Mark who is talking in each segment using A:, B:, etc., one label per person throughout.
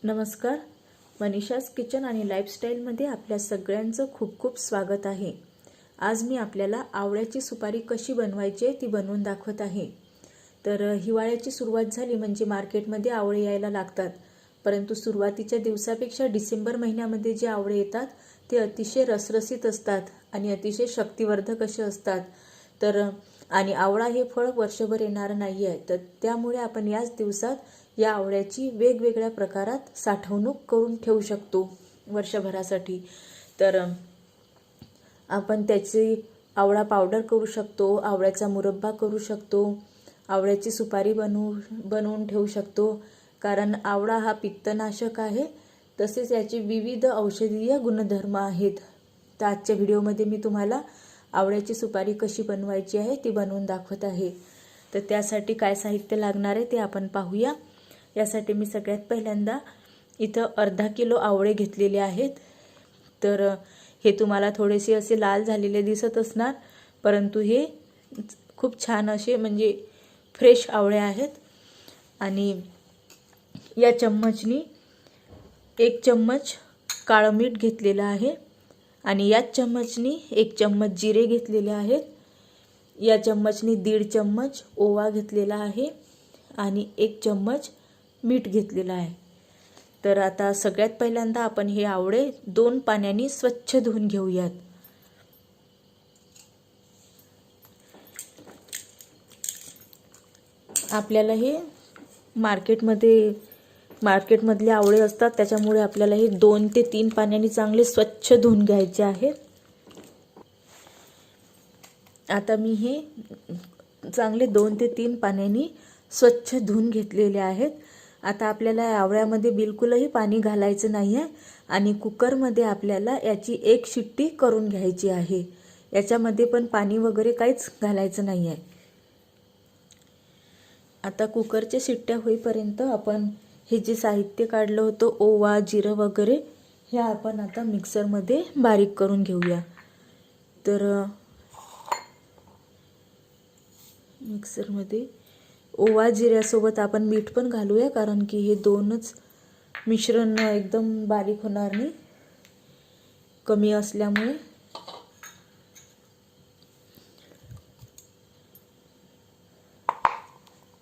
A: नमस्कार, मनीषाज किचन आणि लाईफस्टाईलमध्ये आपल्या सगळ्यांचं खूप खूप स्वागत आहे। आज मी आपल्याला आवळ्याची सुपारी कशी बनवायची ती बनवून दाखवत आहे। तर हिवाळ्याची सुरुवात झाली म्हणजे मार्केटमध्ये आवळे यायला लागतात, परंतु सुरुवातीच्या दिवसापेक्षा डिसेंबर महिन्यामध्ये जे आवळे येतात ते अतिशय रसरशीत असतात आणि अतिशय शक्तिवर्धक असे असतात। तर आणि आवळा हे फळ वर्षभर येणार नाही आहे, तर त्यामुळे आपण याच दिवसात या आवळ्याची वेगवेगळ्या प्रकारात साठवणूक करून ठेवू शकतो वर्षभरासाठी। तर आपण त्याची आवळा पावडर करू शकतो, आवळ्याचा मुरब्बा करू शकतो, आवळ्याची सुपारी बनवून ठेवू शकतो, कारण आवळा हा पित्तनाशक आहे, तसेच याचे विविध औषधीय गुणधर्म आहेत। तर आजच्या व्हिडिओमध्ये मी तुम्हाला आवळ्याची सुपारी कशी बनवायची आहे ती बनवून दाखवत आहे। तर त्यासाठी काय साहित्य लागणार आहे ते आपण पाहूया। यासाठी मी सगळ्यात पहिल्यांदा इथं अर्धा किलो आवळे घेतलेले आहेत। तर हे तुम्हाला थोडेसे असे लाल झालेले दिसत असणार, परंतु हे खूप छान असे म्हणजे फ्रेश आवळे आहेत। आणि या चम्मचनी 1 चम्मच काळं मीठ घेतलेलं आहे आणि याच चम्मचनी 1 चम्मच जिरे घेतलेले आहेत। या चम्मचनी 1.5 चम्मच ओवा घेतलेला आहे आणि 1 चम्मच मीठ घेतलेलं आहे। तर आता सगळ्यात पहिल्यांदा आपण हे आवळे 2 पाण्याने स्वच्छ धुवून घेऊयात। आपल्याला हे मार्केटमधले आवळे असतात, त्याच्यामुळे आपल्याला हे 2 ते 3 पाण्याने चांगले स्वच्छ धुवून घ्यायचे आहेत। आता मी हे चांगले 2 ते 3 पाण्याने स्वच्छ धुवून घेतलेले आहेत। आता आपल्याला आवळ्यामध्ये बिलकुलही पाणी घालायचं नाही आहे आणि कुकरमध्ये आपल्याला याची 1 शिट्टी करून घ्यायची आहे। याच्यामध्ये पण पाणी वगैरे काहीच घालायचं नाही आहे। आता कुकरच्या शिट्ट्या होईपर्यंत आपण हे जे साहित्य काढलं होतं ओवा जिरं वगैरे हे आपण आता मिक्सरमध्ये बारीक करून घेऊया। तर मिक्सरमध्ये ओवा जिऱ्यासोबत आपण मीठ पण घालूया, कारण की हे दोनच मिश्रण एकदम बारीक होणार नाही कमी असल्यामुळे।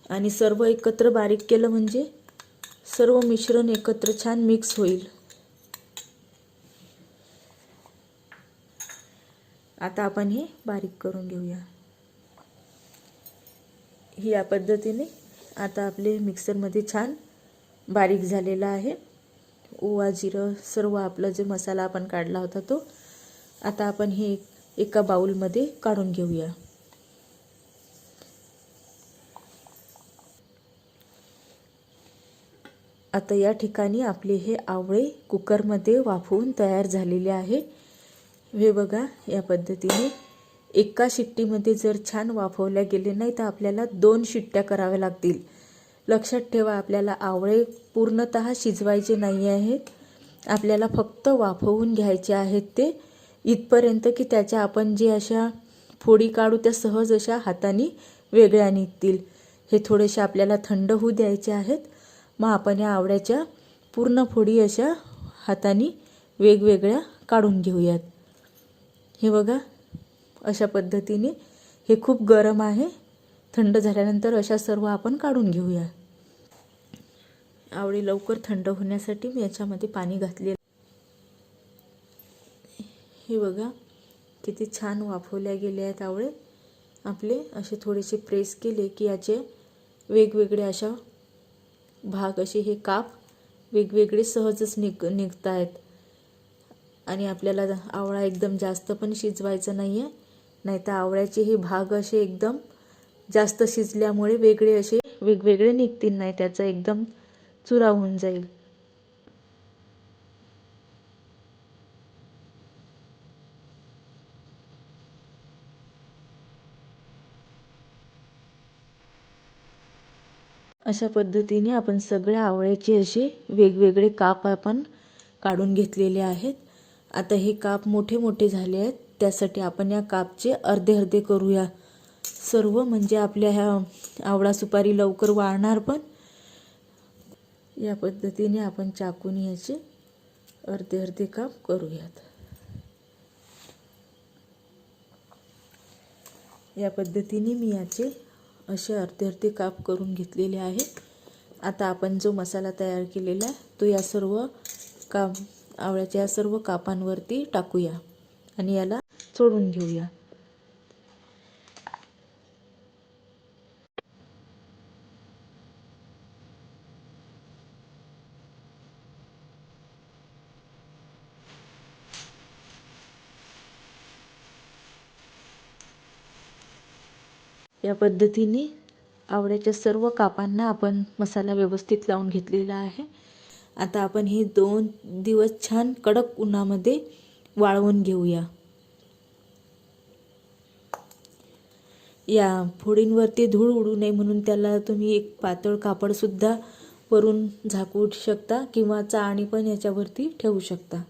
A: आणि सर्व एकत्र बारीक केलं म्हणजे सर्व मिश्रण एकत्र छान मिक्स होईल। आता आपण हे बारीक करून घेऊया। या पद्धतीने आता आपले मिक्सरमध्ये छान बारीक झालेला आहे ओवा जिरं सर्व आपला जे मसाला आपण काढला होता तो। आता आपण हे एका बाउलमध्ये काढून घेऊया। आता या ठिकाणी आपले हे आवळे कुकरमध्ये वाफवून तयार झालेले आहे। हे बघा, या पद्धतीने एका शिट्टीमध्ये जर छान वाफवल्या गेले नाही तर आपल्याला 2 शिट्ट्या कराव्या लागतील। लक्षात ठेवा, आपल्याला आवळे पूर्णतः शिजवायचे नाही आहेत, आपल्याला फक्त वाफवून घ्यायचे आहेत ते इथपर्यंत की त्याच्या आपण जे अशा फोडी काढू त्या सहज अशा हाताने वेगळ्या निघतील। हे थोडेसे आपल्याला थंड होऊ द्यायचे आहेत, मग आपण या आवळ्याच्या पूर्ण फोडी अशा हाताने वेगवेगळ्या काढून घेऊयात। हे बघा, अशा पद्धतीने हे खूप गरम आहे, थंड झाल्यानंतर अशा सर्व आपण काढून घेऊया। आवळे लवकर थंड होण्यासाठी मी याच्यामध्ये पाणी घातले। हे बघा किती छान वाफवल्या गेले आहेत आवळे आपले। असे थोडेसे प्रेस केले की याचे वेगवेगळे अशा भाग असे हे काप वेगवेगळे सहजच निघत आहेत। आणि आपल्याला आवळा एकदम जास्त पण शिजवायचा नाही आहे, नाहीतर आवळ्याचे हे भाग असे एकदम जास्त शिजल्यामुळे वेगवेगळे निघतील नाही, त्याचा एकदम चुरा होऊन जाईल। अशा पद्धतीने आपण सगळ्या आवळ्याचे असे वेगवेगळे काप आपण काढून घेतलेले आहेत। आता हे काप मोठे मोठे झाले आहेत, त्यासाठी आपण या कापचे अर्धे अर्धे करूया सर्व, म्हणजे आपल्या ह्या आवळा सुपारी लवकर वाळणार पण। या पद्धतीने आपण चाकूने याचे अर्धे अर्धे काप करूयात। या पद्धतीने मी याचे असे अर्धे अर्धे काप करून घेतलेले आहेत। आता आपण जो मसाला तयार केलेला आहे तो या सर्व आवळ्याच्या सर्व कापांवरती टाकूया आणि याला चोळून घेऊया। या पद्धतीने आवळ्याच्या सर्व कापांना आपण मसाला व्यवस्थित लावून घेतलेला आहे। आता आपण हे 2 दिवस छान कडक उन्हामध्ये वाळवून घेऊया। या फोडींवरती धूळ उडू नये म्हणून त्याला तुम्ही एक पातळ कापड सुद्धा वरून झाकू शकता किंवा चाळणी पण याच्यावरती ठेवू शकता।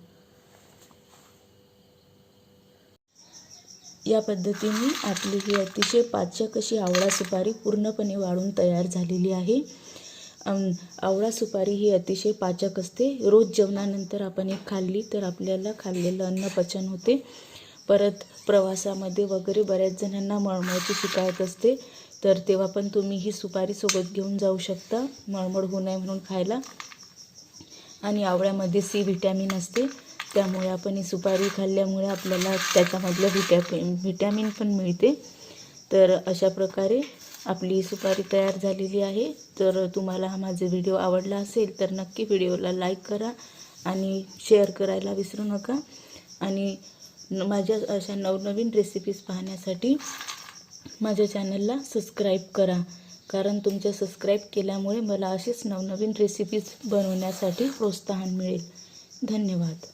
A: या पद्धतीने आपली ही अतिशय पाचक अशी आवळा सुपारी पूर्णपणे वाळून तयार झालेली आहे। आवळा सुपारी ही अतिशय पाचक असते। रोज जेवणानंतर आपण एक खाल्ली तर आपल्याला खाल्लेलं अन्न पचन होते। परत प्रवासामध्ये वगैरे बऱ्याच जणांना मळमळची शिकायत असते, तर तेव्हा पण तुम्ही ही सुपारी सोबत घेऊन जाऊ शकता मळमळ होऊ नये म्हणून खायला। आणि आवळ्यामध्ये सी व्हिटॅमिन असते, त्यामुळे आपण ही सुपारी खाल्ल्यामुळे आपल्याला त्याच्यामधलं व्हिटॅमिन पण मिळते। तर अशा प्रकारे आपली सुपारी तयार झालेली आहे। तर तुम्हाला हा माझा व्हिडिओ आवडला असेल तर नक्की व्हिडिओला लाईक करा आणि शेअर करायला विसरू नका। आणि माझ्या अशा नवनवीन रेसिपीज पाहण्यासाठी माझ्या चॅनलला सबस्क्राईब करा, कारण तुमच्या सबस्क्राईब केल्यामुळे मला अशीच नवनवीन रेसिपीज बनवण्यासाठी प्रोत्साहन मिळेल। धन्यवाद।